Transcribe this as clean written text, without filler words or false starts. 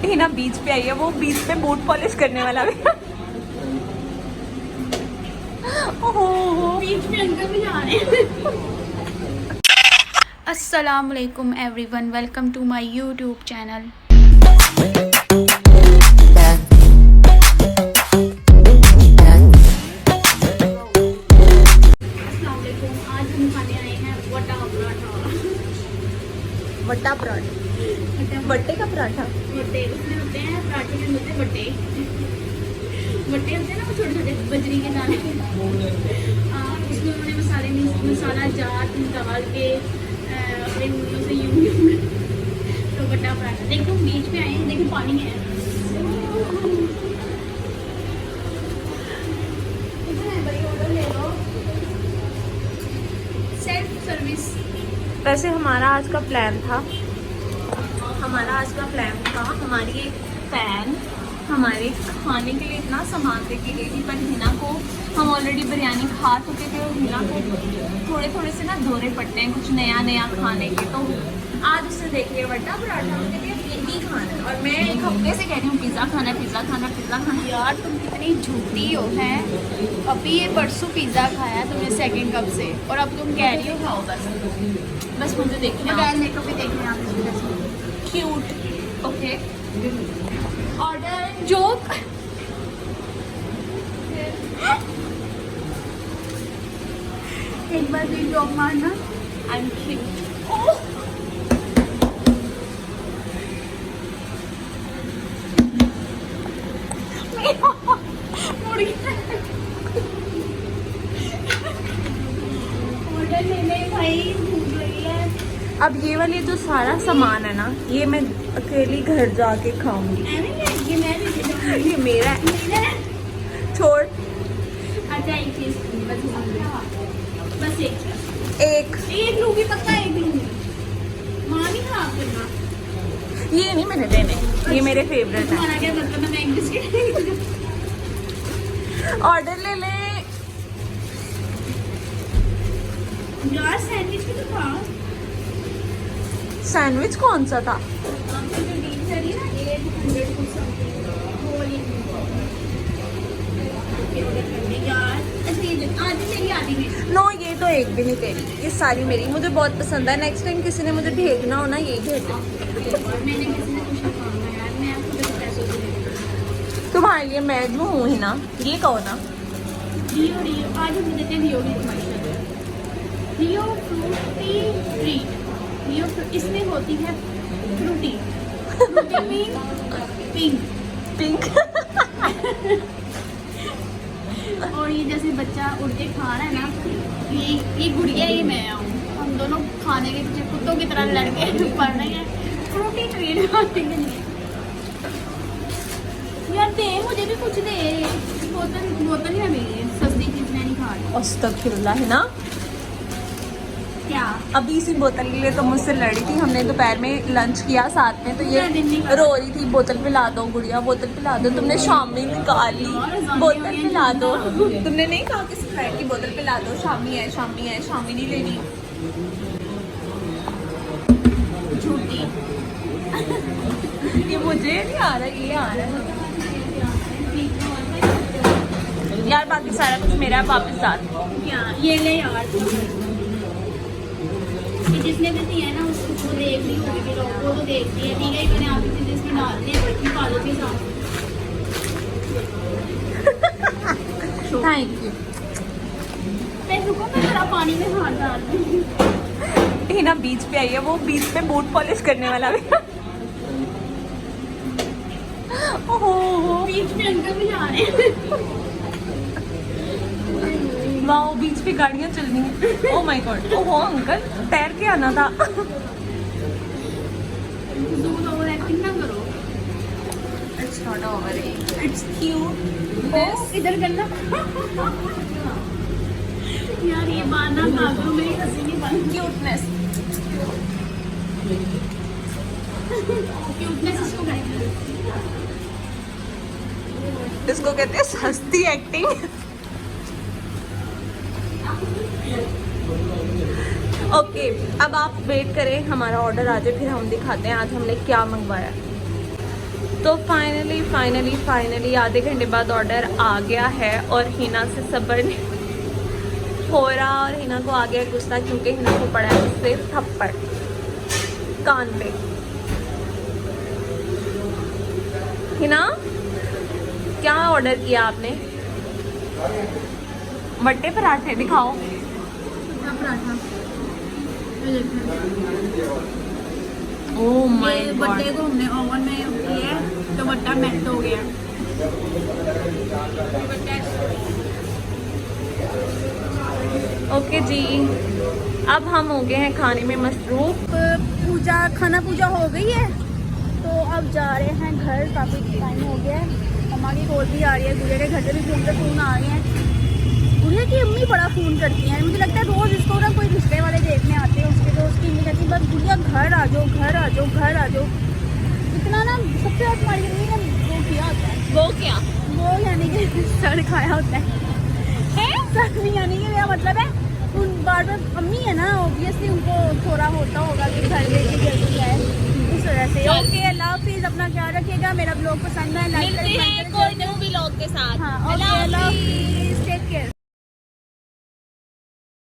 हिना बीच पे आई है, वो बीच पे बूट पॉलिश करने वाला भी। ओहो बीच में अंकल भी जा रहे हैं। अस्सलाम वालेकुम everyone, welcome to my YouTube channel. अस्सलाम वालेकुम, आज हम खाने आए हैं वटा पराठा। वट्टा पराठा, बट्टे का पराठा। वटे उसमें होते हैं, पराठे में होते हैं वटे। वटे होते हैं ना वो छोटे छोटे बजरी के दाने। उसमें उन्होंने मसाला जात डाल के अपने उंगलियों से यूं तो वटा पराठा। देखो बीच में आए हैं, देखो पानी है। Self service. वैसे हमारा आज का प्लान था, हमारी एक फैन हमारे खाने के लिए इतना सामान लेके गई थी, पर हिना को हम ऑलरेडी बिरयानी खा चुके थे और हिना को थोड़े थोड़े से ना दौरे पड़ते हैं कुछ नया नया खाने के। तो आज उसने देख लिया वट्टा पराठा, उसने कहा यही खाना है। और मैं एक हफ्ते से कह रही हूँ पिज़्ज़ा खाना है, पिज़्ज़ा खाना, पिज़्ज़ा खाना। यार तुम कितनी झूठी हो है। अभी ये परसों पिज़्ज़ा खाया तुमने सेकंड कप से, और अब तुम कह रही हो खाओ बस मुझे देखना मेरे को भी देखने आप क्यूट। Okay order joke. एक बार भी जोक मारना। I am cute. ऑर्डर ले ले भाई, भूख लगी है। अब ये वाली जो सारा सामान है ना, ये मैं अकेली घर जाके खाऊंगी। ये मैं भी ले लूंगी। ये मेरा है, मेरा है। छोड़। अच्छा एक चीज बस एक लूंगी, पक्का एक लूंगी। माँ नहीं खा करना। ये नहीं मैंने देने, ये मेरे फेवरेट है। तुम्हारा क्या मतलब है, मैं एक बिस्किट। ऑर्डर ले ले यार सैंडविच भी तो खाओ। सैंडविच कौन सा था? आपकी जो डील करी ना 800 कुछ समथिंग, वो वाली ऑर्डर करनी यार। अच्छा ये आधी मेरी आधी मेरी। नो ये तो एक भी नहीं तेरी, ये सारी मेरी। मुझे बहुत पसंद है। नेक्स्ट टाइम किसी ने मुझे भेजना हो ना, यही भेजना। मैंने किसी ने कुछ नहीं खाना यार, मैं आपको बस पैसों से दे। तुम्हारे लिए मैं जो हूँ ही ना, ये कहो ना। रियो आज हम देते हैं रियो की फरमाइश। रियो फ्रूटी ट्रीट। रियो इसमें होती है फ्रूटी पिंक पिंक। और ये जैसे बच्चा उड़ के खा रहा है ना, ये गुड़िया, ये मैं हूँ। हम दोनों खाने के पीछे कुत्तों की तरह लड़के पड़ रहे हैं फ्रूटी ट्रीट खाने के लिए। यार दे मुझे भी कुछ दे। बोतल ही मेरी सस्ती चीज मैं नहीं खा रही। अस्तगफिरुल्लाह है ना। क्या अभी इसी बोतल के लिए तो मुझसे लड़ी थी। हमने दोपहर में लंच किया साथ में, तो ये रो रही थी बोतल पिला दो गुड़िया, बोतल पिला दो। तुमने शामी निकाल ली, बोतल पिला दो। तुमने नहीं कहा कि स्प्राइट की बोतल पिला दो, शामी है, शामी है, शामी नहीं लेनी। झूठी। ये मुझे नहीं आ रहा, ये आ रहा है यार। बाकी सारा कुछ मेरा है, वापस साथ। क्या ये ले यार तू। ये जिसने भी दिया है ना उसको देख ली होगी, वो तो देखती है। ठीक है मैंने आपकी चीज़ इसमें डाल दी है, निकालो के साथ। Thank you. मैं रुको, मैं जरा पानी में हाथ डाल दूँ। हिना बीच पे आई है, वो बीच पे बूट पॉलिश करने वाला भी। ओहो बीच में अंकल भी जा रहे हैं। वाओ, बीच पे गाड़ियां चल रही हैं। Oh my God. ओहो अंकल, तैर के आना था। ज़ूम ओवर एक्टिंग ना करो। It's not over, it's cute. इधर करना। यार ये बात ना करो, मेरी हंसी नहीं बंद। क्यूटनेस। क्यूटनेस इसको कहते हैं। इसको कहते हैं सस्ती एक्टिंग। ओके अब आप वेट करें, हमारा ऑर्डर आ जाए, फिर हम दिखाते हैं आज हमने क्या मंगवाया। तो फाइनली आधे घंटे बाद ऑर्डर आ गया है और हिना से सब्र नहीं हो रहा और हिना को आ गया गुस्सा क्योंकि हिना को पड़ा है उससे थप्पड़ कान पे। हिना क्या ऑर्डर किया आपने? मट्टे पराठे दिखाओ। पराठा ओह माय बट्टे गॉड। को हमने ओवन में किया तो बट्टा मेल्ट हो गया। ओके जी, अब हम हो गए हैं खाने में मसरूफ। खाना पूजा हो गई है तो अब जा रहे हैं घर। काफ़ी टाइम हो गया है। हमारी कॉल भी आ रही है, गुड़िया के घर से भी फ़ोन आ रहे हैं। गुड़िया की अम्मी बड़ा फ़ोन करती हैं, मुझे लगता है रोज़ इसको ना कोई रिश्ते वाले देखने आते हैं उसके, तो उसकी अम्मी कहती है बस गुड़िया घर आ जाओ, घर आ जाओ, घर आ जाओ। इतना ना सबसे ज़्यादा हमारी अम्मी ने वो किया होता है। वो क्या? वो यानी कि सर खाया होता है। सर नहीं यानी कि मेरा मतलब है उन बार बार अम्मी है ना, ऑब्वियसली उनको थोड़ा होता होगा कि घर लेके जल्दी जाए, इस वजह से। ओके, अल्लाह हाफिज़, अपना ख्याल रखिएगा। मेरा ब्लॉग पसंद है, लाइक मिलते हैं कोई न्यू व्लॉग के साथ। हाँ, ओके, अल्लाह हाफिज़।